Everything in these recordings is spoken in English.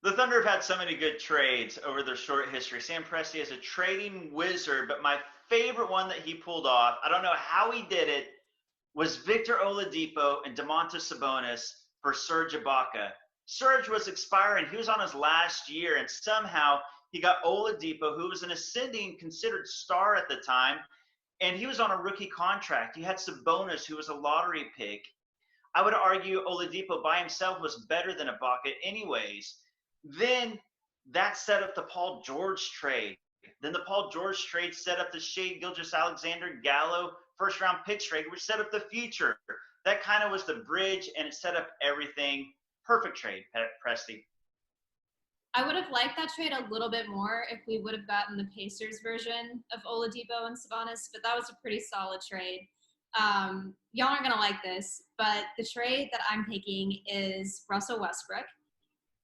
The Thunder have had so many good trades over their short history. Sam Presti is a trading wizard, but my favorite one that he pulled off, I don't know how he did it, was Victor Oladipo and Domantas Sabonis for Serge Ibaka. Serge was expiring. He was on his last year, and somehow he got Oladipo, who was an ascending, considered star at the time, and he was on a rookie contract. You had Sabonis, who was a lottery pick. I would argue Oladipo by himself was better than Ibaka anyways. Then that set up the Paul George trade. Then the Paul George trade set up the Shea Gilgeous-Alexander Gallo first round pick trade, which set up the future. That kind of was the bridge, and it set up everything. Perfect trade, Presti. I would have liked that trade a little bit more if we would have gotten the Pacers version of Oladipo and Sabonis, but that was a pretty solid trade. Y'all aren't going to like this, but the trade that I'm taking is Russell Westbrook.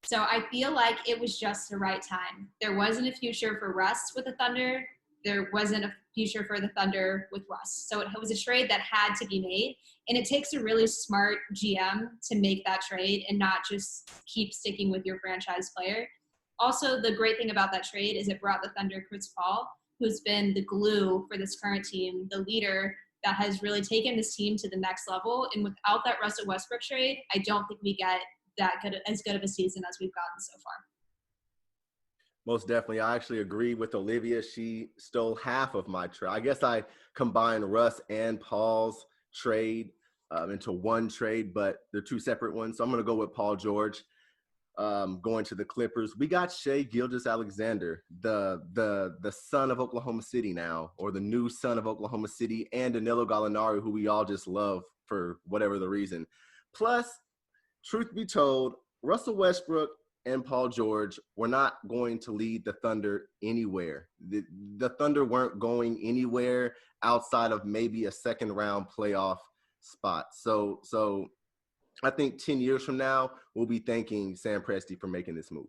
So I feel like it was just the right time. There wasn't a future for Russ with the Thunder. There wasn't a future for the Thunder with Russ. So it was a trade that had to be made. And it takes a really smart GM to make that trade and not just keep sticking with your franchise player. Also, the great thing about that trade is it brought the Thunder Chris Paul, who's been the glue for this current team, the leader that has really taken this team to the next level. And without that Russell Westbrook trade, I don't think we get as good of a season as we've gotten so far. Most definitely. I actually agree with Olivia. She stole half of my trade. I guess I combined Russ and Paul's trade into one trade, but they're two separate ones. So I'm going to go with Paul George going to the Clippers. We got Shea Gilgeous-Alexander, the son of Oklahoma City now, or the new son of Oklahoma City, and Danilo Gallinari, who we all just love for whatever the reason. Plus, truth be told, Russell Westbrook and Paul George were not going to lead the Thunder anywhere. The Thunder weren't going anywhere outside of maybe a second round playoff spot. So I think 10 years from now, we'll be thanking Sam Presti for making this move.